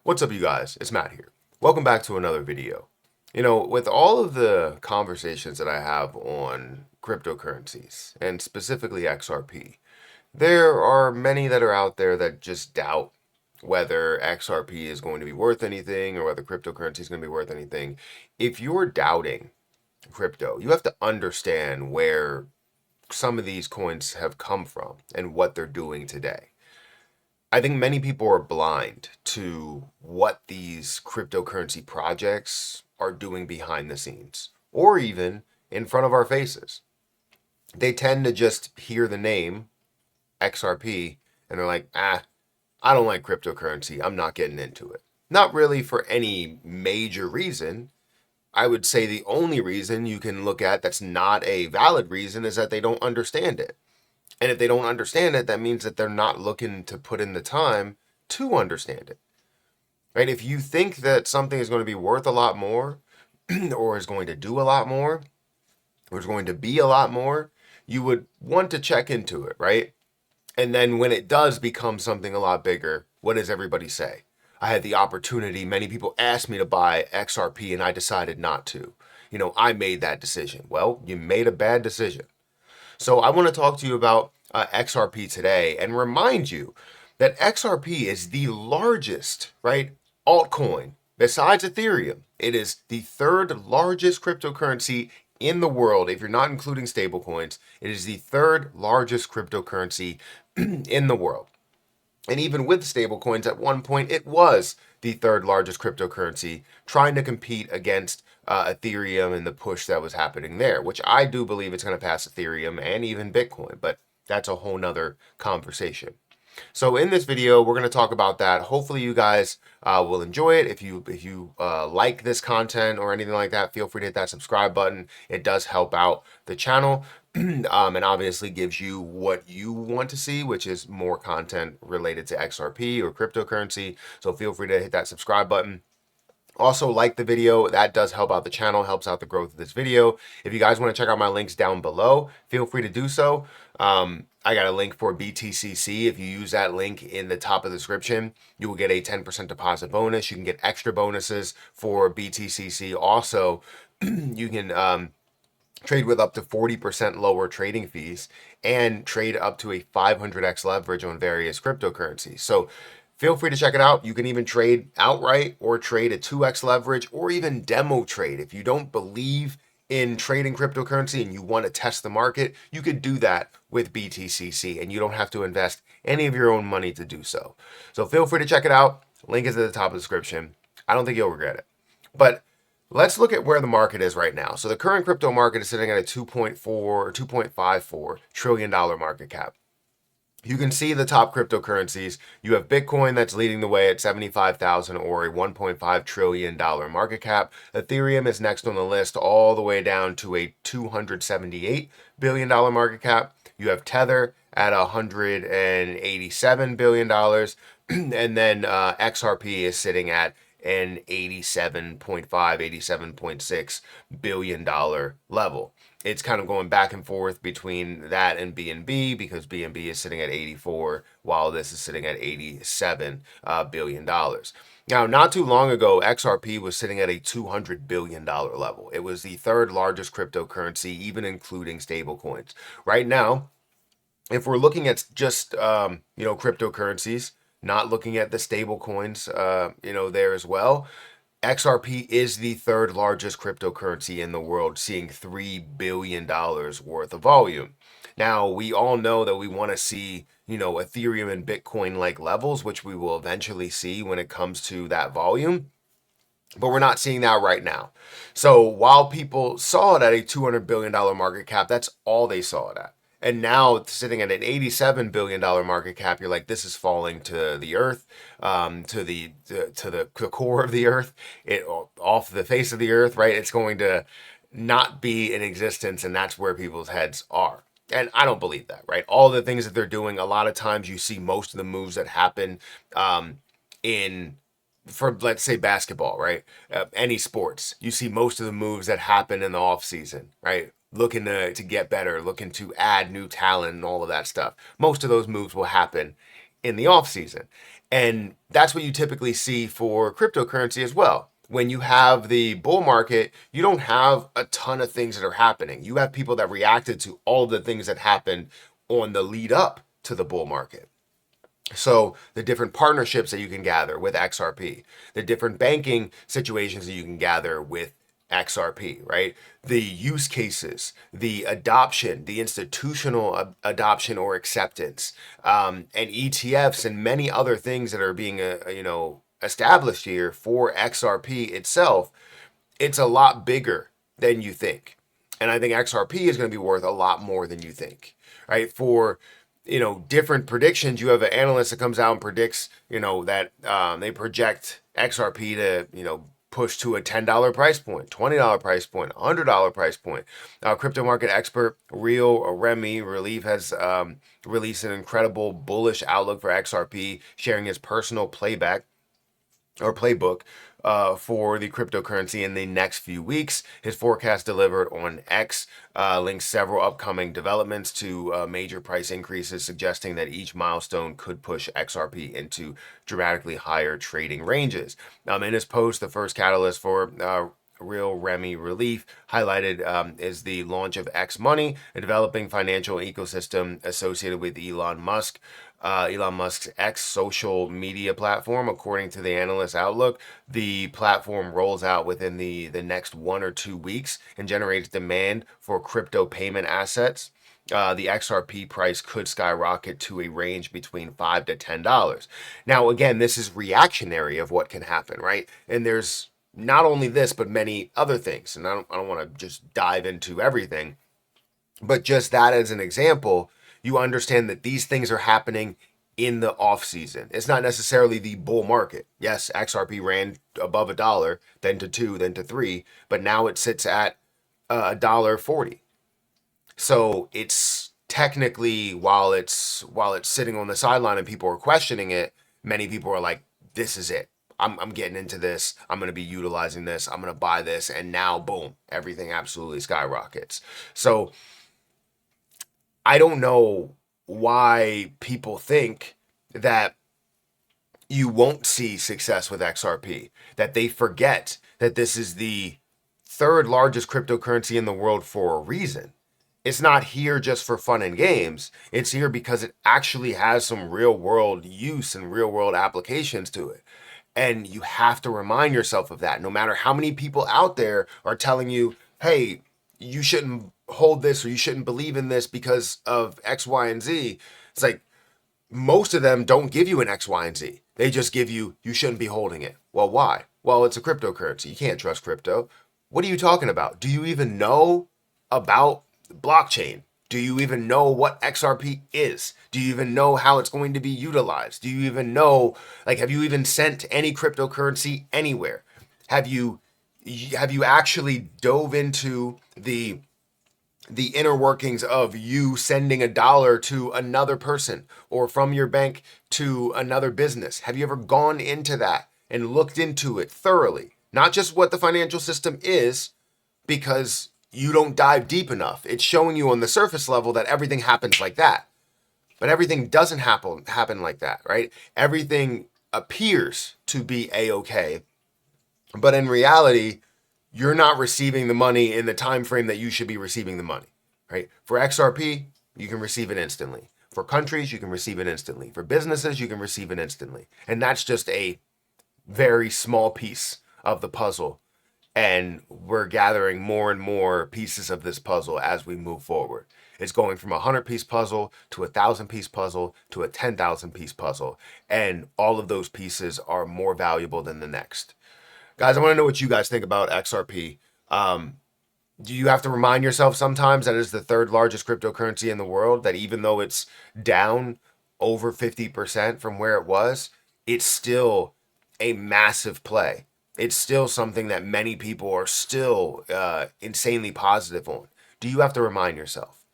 What's up, you guys? It's Matt here. Welcome back to another video. With all of the conversations that I have on cryptocurrencies, and specifically XRP, there are many that are out there that just doubt whether XRP is going to be worth anything or whether cryptocurrency is going to be worth anything. If you're doubting crypto, you have to understand where some of these coins have come from and what they're doing today. I think many people are blind to what these cryptocurrency projects are doing behind the scenes or even in front of our faces. They tend to just hear the name XRP and they're like, I don't like cryptocurrency. I'm not getting into it. Not really for any major reason. I would say the only reason you can look at that's not a valid reason is that they don't understand it. And if they don't understand it, that means that they're not looking to put in the time to understand it. Right? If you think that something is going to be worth a lot more, or is going to do a lot more, or is going to be a lot more, you would want to check into it, right? And then when it does become something a lot bigger, what does everybody say? I had the opportunity. Many people asked me to buy XRP and I decided not to. I made that decision. Well, you made a bad decision. So I want to talk to you about XRP today and remind you that XRP is the largest, right, altcoin besides Ethereum. It is the third largest cryptocurrency in the world. If you're not including stablecoins, it is the third largest cryptocurrency in the world. And even with stablecoins, at one point, it was the third largest cryptocurrency, trying to compete against Ethereum and the push that was happening there, which I do believe it's going to pass Ethereum and even Bitcoin, but that's a whole nother conversation. So in this video, we're going to talk about that. Hopefully you guys will enjoy it. If you like this content or anything like that, feel free to hit that subscribe button. It does help out the channel. And obviously gives you what you want to see, which is more content related to XRP or cryptocurrency. So feel free to hit that subscribe button. Also, like the video. That does help out the channel, helps out the growth of this video. If you guys want to check out my links down below, feel free to do so. I got a link for BTCC. If you use that link in the top of the description, you will get a 10% deposit bonus. You can get extra bonuses for BTCC. Also, you can trade with up to 40% lower trading fees and trade up to a 500x leverage on various cryptocurrencies. So feel free to check it out. You can even trade outright or trade a 2x leverage or even demo trade. If you don't believe in trading cryptocurrency and you want to test the market, you could do that with BTCC and you don't have to invest any of your own money to do so. So feel free to check it out. Link is at the top of the description. I don't think you'll regret it. But let's look at where the market is right now. So the current crypto market is sitting at a 2.4 or $2.54 trillion market cap. You can see the top cryptocurrencies. You have Bitcoin that's leading the way at 75,000 or a $1.5 trillion market cap. Ethereum is next on the list all the way down to a $278 billion market cap. You have Tether at $187 billion. And then XRP is sitting at an $87.5, $87.6 billion level. It's kind of going back and forth between that and BNB because BNB is sitting at 84 while this is sitting at $87 billion. Now, not too long ago, XRP was sitting at a $200 billion level. It was the third largest cryptocurrency, even including stablecoins. Right now, if we're looking at just cryptocurrencies, not looking at the stable coins, there as well. XRP is the third largest cryptocurrency in the world, seeing $3 billion worth of volume. Now, we all know that we want to see, Ethereum and Bitcoin like levels, which we will eventually see when it comes to that volume. But we're not seeing that right now. So while people saw it at a $200 billion market cap, that's all they saw it at. And now sitting at an $87 billion market cap, you're like, this is falling to the earth, to the core of the earth, off the face of the earth, right? It's going to not be in existence, and that's where people's heads are. And I don't believe that, right? All the things that they're doing, a lot of times you see most of the moves that happen for, let's say, basketball, right? Any sports, you see most of the moves that happen in the off season, right? Looking to get better, looking to add new talent and all of that stuff. Most of those moves will happen in the off season. And that's what you typically see for cryptocurrency as well. When you have the bull market, you don't have a ton of things that are happening. You have people that reacted to all of the things that happened on the lead up to the bull market. So the different partnerships that you can gather with XRP, the different banking situations that you can gather with XRP, right? The use cases, the adoption, the institutional adoption or acceptance, and ETFs and many other things that are being, established here for XRP itself. It's a lot bigger than you think, and I think XRP is going to be worth a lot more than you think, right? For different predictions. You have an analyst that comes out and predicts, that they project XRP to, push to a $10 price point, $20 price point, $100 price point. Crypto market expert Real Remy Relief has released an incredible bullish outlook for XRP, sharing his personal playbook for the cryptocurrency in the next few weeks. His forecast delivered on X links several upcoming developments to major price increases, suggesting that each milestone could push XRP into dramatically higher trading ranges. In his post, the first catalyst for Real Remy Relief highlighted is the launch of X Money, a developing financial ecosystem associated with Elon Musk's X social media platform. According to the analyst outlook, the platform rolls out within the next 1 or 2 weeks and generates demand for crypto payment assets. The XRP price could skyrocket to a range between $5 to $10. Now, again, this is reactionary of what can happen, right? And there's not only this, but many other things. And I don't want to just dive into everything, but just that as an example, you understand that these things are happening in the off season. It's not necessarily the bull market. Yes, XRP ran above $1, then to $2, then to $3, but now it sits at $1.40. So it's technically, while it's sitting on the sideline and people are questioning it, many people are like, "This is it. I'm getting into this. I'm going to be utilizing this. I'm going to buy this," and now, boom, everything absolutely skyrockets. So I don't know why people think that you won't see success with XRP, that they forget that this is the third largest cryptocurrency in the world for a reason. It's not here just for fun and games. It's here because it actually has some real world use and real world applications to it. And you have to remind yourself of that. No matter how many people out there are telling you, hey, you shouldn't hold this or you shouldn't believe in this because of X, Y, and Z. It's like most of them don't give you an X, Y, and Z. They just give you shouldn't be holding it. Well, why? Well, it's a cryptocurrency. You can't trust crypto. What are you talking about? Do you even know about blockchain? Do you even know what XRP is? Do you even know how it's going to be utilized? Do you even know, have you even sent any cryptocurrency anywhere? Have you actually dove into the inner workings of you sending $1 to another person or from your bank to another business? Have you ever gone into that and looked into it thoroughly? Not just what the financial system is, because you don't dive deep enough. It's showing you on the surface level that everything happens like that. But everything doesn't happen like that, right? Everything appears to be A-okay, but in reality, you're not receiving the money in the time frame that you should be receiving the money, right? For XRP, you can receive it instantly. For countries, you can receive it instantly. For businesses, you can receive it instantly. And that's just a very small piece of the puzzle. And we're gathering more and more pieces of this puzzle as we move forward. It's going from a 100-piece puzzle to a 1,000-piece puzzle to a 10,000-piece puzzle. And all of those pieces are more valuable than the next. Guys, I want to know what you guys think about XRP. Do you have to remind yourself sometimes that it's the third largest cryptocurrency in the world, that even though it's down over 50% from where it was, it's still a massive play? It's still something that many people are still insanely positive on. Do you have to remind yourself?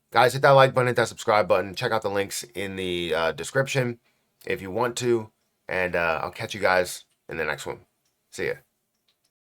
Guys, hit that like button, hit that subscribe button. Check out the links in the description if you want to. And I'll catch you guys in the next one. See ya.